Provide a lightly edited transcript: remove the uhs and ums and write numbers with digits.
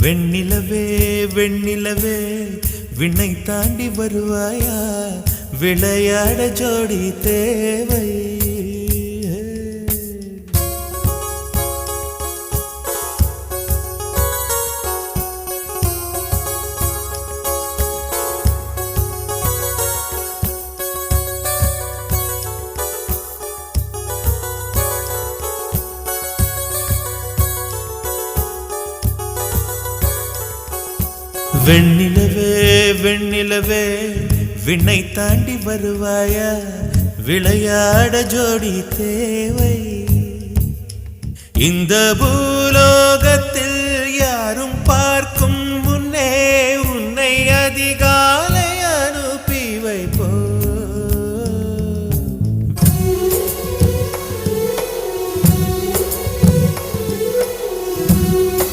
வெண்ணிலவே வெண்ணிலவே விண்ணை தாண்டி வருவாயா விளையாட ஜோடி தேவை வெண்ணிலவே வெண்ணிலவே விண்ணை தாண்டி வருவாயா விளையாட ஜோடி தேவை இந்த பூலோகத்தில்